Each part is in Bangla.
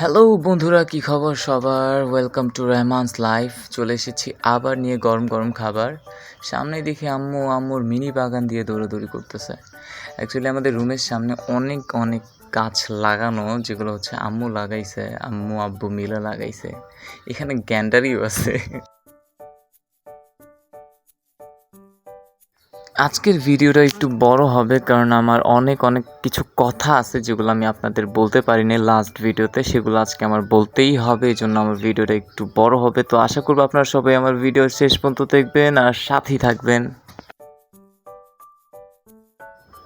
হ্যালো বন্ধুরা, কি খবর সবার? Welcome to Rahman's life. চলে এসেছি আবার নিয়ে গরম গরম খাবার। সামনে দেখি আম্মুর মিনি বাগান দিয়ে দৌড়াদৌড়ি করতেছে। অ্যাকচুয়ালি আমাদের রুমের সামনে অনেক অনেক গাছ লাগানো, যেগুলো হচ্ছে আম্মু লাগাইছে, আম্মু আব্বু মিলে লাগাইছে। এখানে গ্যান্ডারিও আছে। আজকের ভিডিওটা একটু বড় হবে, কারণ আমার অনেক অনেক কিছু কথা আছে যেগুলো আমি আপনাদের বলতে পারিনি লাস্ট ভিডিওতে। সেগুলো আজকে আমার বলতেই হবে, এই জন্য আমার ভিডিওটা একটু বড় হবে। তো আশা করবো আপনারা সবাই আমার ভিডিও শেষ পর্যন্ত দেখবেন আর সাথেই থাকবেন।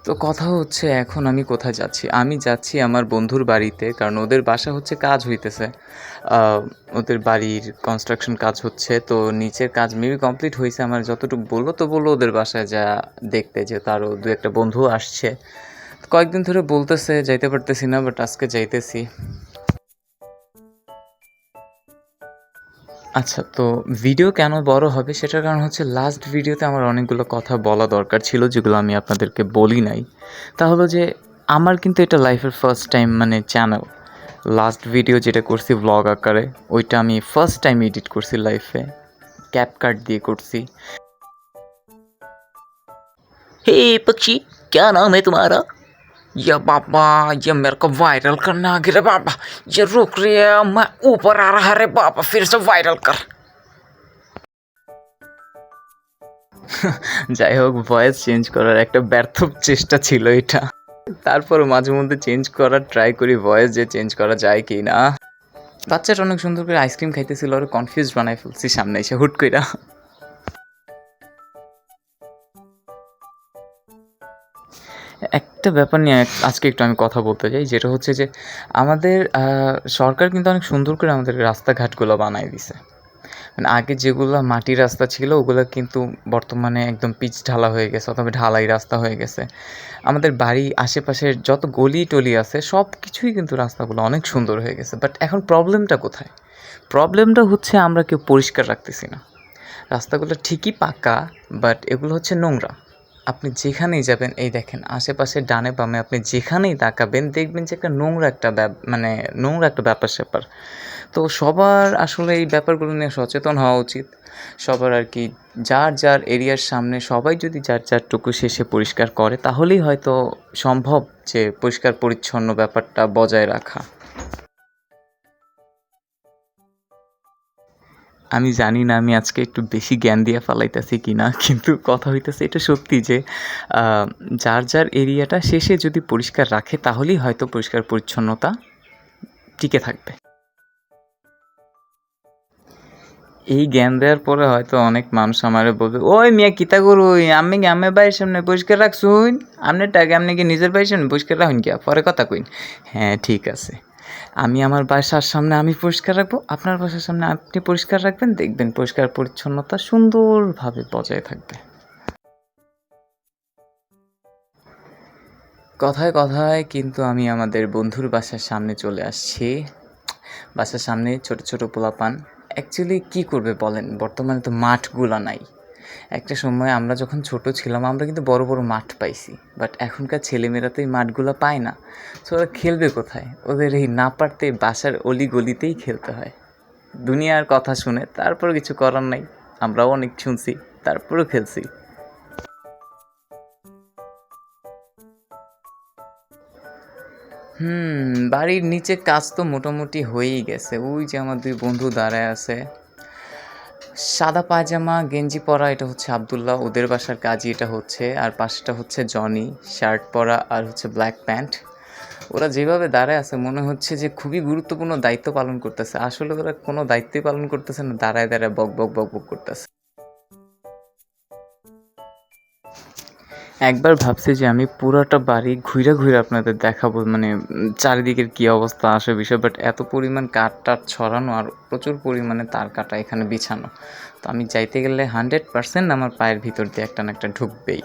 তো কথা হচ্ছে, এখন আমি কোথায় যাচ্ছি? আমি যাচ্ছি আমার বন্ধুর বাড়িতে, কারণ ওদের বাসা হচ্ছে কাজ হইতেছে। ওদের বাড়ির কনস্ট্রাকশন কাজ হচ্ছে, তো নিচের কাজ মেবি কমপ্লিট হয়েছে। আমার যতটুকু বললো ওদের বাসায় যা দেখতে, যে তারও দু একটা বন্ধু আসছে। কয়েকদিন ধরে বলতেছে যাইতে পারতেছি না, বাট আজকে যাইতেছি। আচ্ছা, তো ভিডিও কেন বড় হবে সেটার কারণ হচ্ছে, লাস্ট ভিডিওতে আমার অনেকগুলো কথা বলা দরকার ছিল যেগুলো আমি আপনাদেরকে বলি নাই। তা হলো যে, আমার কিন্তু এটা লাইফের ফার্স্ট টাইম, মানে চ্যানেল। লাস্ট ভিডিও যেটা করছি ব্লগ আকারে, ওইটা আমি ফার্স্ট টাইম এডিট করছি লাইফে, ক্যাপকাট দিয়ে করছি। हे पक्षी, क्या नाम है तुम्हारा? ये बाबा, ये मेरे को वायरल करना आ गया रे बाबा। ये रुक रही है, मैं ऊपर आ रहा है रे बाबा, फिर से वायरल कर। যাই হোক, ভয়েস চেঞ্জ করার একটা ব্যর্থ চেষ্টা ছিল এটা। তারপরও মাঝে মধ্যে চেঞ্জ করার ট্রাই করি, ভয়েস যে চেঞ্জ করা যায় কি না। বাচ্চাটা অনেক সুন্দর করে আইসক্রিম খাইতেছিল, আর কনফিউজ বানাই ফেলছি সামনে এসে হুট কইরা। একটা ব্যাপার নিয়ে আজকে একটু আমি কথা বলতে চাই, যেটা হচ্ছে যে, আমাদের সরকার কিন্তু অনেক সুন্দর করে আমাদের রাস্তাঘাটগুলো বানাই দিছে। মানে আগে যেগুলো মাটির রাস্তা ছিল, ওগুলো কিন্তু বর্তমানে একদম পিচ ঢালা হয়ে গেছে, অথবা ঢালাই রাস্তা হয়ে গেছে। আমাদের বাড়ি আশেপাশের যত গলি টলি আছে, সব কিছুই কিন্তু রাস্তাগুলো অনেক সুন্দর হয়ে গেছে। বাট এখন প্রবলেমটা কোথায়? প্রবলেমটা হচ্ছে, আমরা কেউ পরিষ্কার রাখতেছি না। রাস্তাগুলো ঠিকই পাকা, বাট এগুলো হচ্ছে নোংরা। আপনি যেখানেই যাবেন, এই দেখেন আশেপাশে ডানে বামে আপনি যেখানেই তাকাবেন, দেখবেন যে একটা নোংরা একটা ব্যাপার স্যাপার। তো সবার আসলে এই ব্যাপারগুলো নিয়ে সচেতন হওয়া উচিত। সবার আর কি, যার যার এরিয়ার সামনে সবাই যদি যার যারটুকু শেষে পরিষ্কার করে, তাহলেই হয়তো সম্ভব যে পরিষ্কার পরিচ্ছন্ন ব্যাপারটা বজায় রাখা। আমি জানি না আমি আজকে একটু বেশি জ্ঞান দিয়া ফালাইতেছি কি না, কিন্তু কথা হইতেছে এটা সত্যি যে, যার যার এরিয়াটা শেষে যদি পরিষ্কার রাখে, তাহলেই হয়তো পরিষ্কার পরিচ্ছন্নতা টিকে থাকবে। এই জ্ঞান দেওয়ার পরে হয়তো অনেক মানুষ আমারে বলবে, ওই মিয়া কিতা করুই, আমি কি আমার বাড়ির সামনে পরিষ্কার রাখছুন? আপনারটা আগে আপনি কি নিজের বাড়ির সামনে পরিষ্কার রাখুন, কি পরে কথা কইন? হ্যাঁ, ঠিক আছে, আমি আমার বাসার সামনে আমি পরিষ্কার রাখবো, আপনার বাসার সামনে আপনি পরিষ্কার রাখবেন, দেখবেন পরিষ্কার পরিচ্ছন্নতা সুন্দরভাবে বজায় থাকবে। কথায় কথায় কিন্তু আমি আমাদের বন্ধুর বাসার সামনে চলে আসছি। বাসার সামনে ছোট ছোট পোলাপান। অ্যাকচুয়ালি কী করবে বলেন, বর্তমানে তো মাঠগুলা নাই। একটা সময় আমরা যখন ছোট ছিলাম, আমরা কিন্তু বড় বড় মাঠ পাইছি, বাট এখনকার ছেলেমেয়েরা তো এই মাঠগুলো পায় না। তো ওরা খেলবে কোথায়? ওদের এই না পারতে বাসার অলি গলিতেই খেলতে হয়। দুনিয়ার কথা শুনে তারপর কিছু করার নাই, আমরাও অনেক শুনছি, তারপরেও খেলছি। বাড়ির নিচে কাজ তো মোটামুটি হয়েই গেছে। ওই যে আমার দুই বন্ধু দাঁড়ায় আছে, সাদা পায়জামা গেঞ্জি পরা, এটা হচ্ছে আবদুল্লাহ, ওদের বাসার কাজই এটা হচ্ছে। আর পাশেটা হচ্ছে জনি, শার্ট পরা আর হচ্ছে ব্ল্যাক প্যান্ট। ওরা যেভাবে দাঁড়ায় আছে, মনে হচ্ছে যে খুবই গুরুত্বপূর্ণ দায়িত্ব পালন করতেছে। আসলে ওরা কোনো দায়িত্বই পালন করতেছে না, দাঁড়ায় দাঁড়ায় বক বক বক বক করতেছে। একবার ভাবছি যে আমি পুরোটা বাড়ি ঘুরে ঘুরে আপনাদের দেখাবো, মানে চারিদিকের কী অবস্থা আসে বিষয়, বাট এত পরিমাণ কাঠ টাট ছড়ানো আর প্রচুর পরিমাণে তার কাটা এখানে বিছানো, তো আমি যাইতে গেলে 100% আমার পায়ের ভিতর দিয়ে একটা না একটা ঢুকবেই।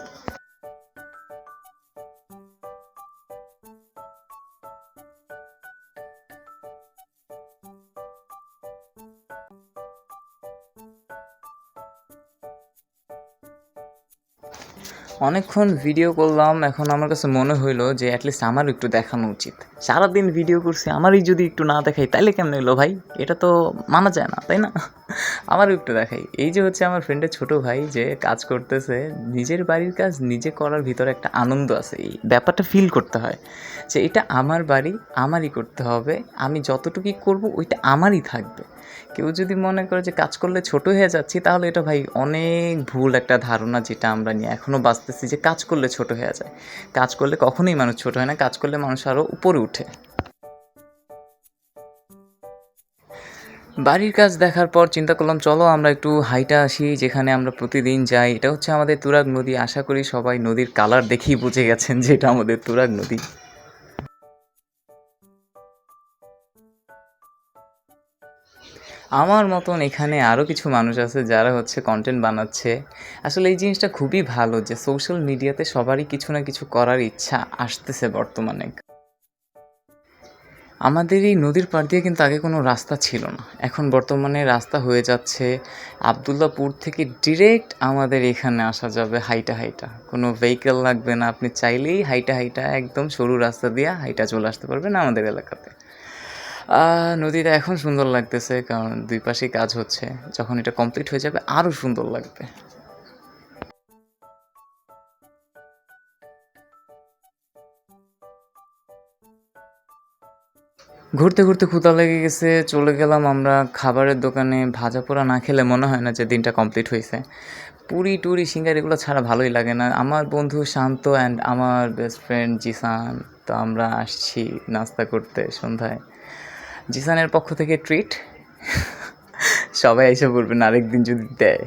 অনেকক্ষণ ভিডিও করলাম, এখন আমার কাছে মনে হইলো যে অ্যাটলিস্ট আমারও একটু দেখানো উচিত। সারাদিন ভিডিও করছি, আমারই যদি একটু না দেখাই তাইলে কেমন হলো ভাই? এটা তো মানা যায় না, তাই না? আমারও একটু দেখাই। এই যে হচ্ছে আমার ফ্রেন্ডের ছোট ভাই যে কাজ করতেছে, নিজের বাড়ির কাজ নিজে করার ভিতরে একটা আনন্দ আছে। এই ব্যাপারটা ফিল করতে হয় যে এটা আমার বাড়ি, আমারই করতে হবে। আমি যতটুকুই করব ওইটা আমারই থাকবে। কেউ যদি মনে করে যে কাজ করলে ছোট হয়ে যাচ্ছি, তাহলে এটা ভাই অনেক ভুল একটা ধারণা যেটা আমরা নিয়ে এখনও বাঁচতেছি, যে কাজ করলে ছোট হয়ে যায়। কাজ করলে কখনোই মানুষ ছোট হয় না, কাজ করলে মানুষ আরও উপরে উঠে। বাড়ির কাজ দেখার পর চিন্তা করলাম চলো আমরা একটু হাইটা আসি, যেখানে আমরা প্রতিদিন যাই। এটা হচ্ছে আমাদের তুরাগ নদী। আশা করি সবাই নদীর কালার দেখেই বুঝে গেছেন যে এটা আমাদের তুরাগ নদী। আমার মতন এখানে আরও কিছু মানুষ আছে যারা হচ্ছে কন্টেন্ট বানাচ্ছে। আসলে এই জিনিসটা খুবই ভালো যে সোশ্যাল মিডিয়াতে সবারই কিছু না কিছু করার ইচ্ছা আসতেছে বর্তমানে। আমাদের এই নদীর পাড় দিয়ে কিন্তু আগে কোনো রাস্তা ছিল না। এখন বর্তমানে রাস্তা হয়ে যাচ্ছে। আবদুল্লাপুর থেকে ডিরেক্ট আমাদের এখানে আসা যাবে হাইটা, হাইটা। কোনো ভেহিকল লাগবে না। আপনি চাইলেই হাইটা, হাইটা একদম সরু রাস্তা দিয়ে হাইটা চলে আসতে পারবেন আমাদের এলাকাতে। নদীটা এখন সুন্দর লাগতেছে কারণ ২ পাশেই কাজ হচ্ছে। যখন এটা কমপ্লিট হয়ে যাবে আরও সুন্দর লাগবে। ঘুরতে, ঘুরতে ক্ষুধা লেগে গেছে। চলে গেলাম আমরা খাবারের দোকানে। ভাজা-পোড়া না খেলে মনে হয় না যে দিনটা কমপ্লিট হইছে। পুরি-টুরি, সিঙ্গারা এগুলো ছাড়া ভালোই লাগে না। আমার বন্ধু শান্ত অ্যান্ড আমার বেস্ট ফ্রেন্ড জিসান, তো আমরা আসছি নাস্তা করতে সন্ধ্যায়। জিসানের পক্ষ থেকে ট্রিট। সবাই এসে পড়বেন আরেকদিন যদি দেয়।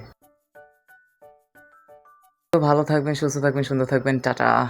তো ভালো থাকবেন, সুস্থ থাকবেন, সুন্দর থাকবেন। টাটা।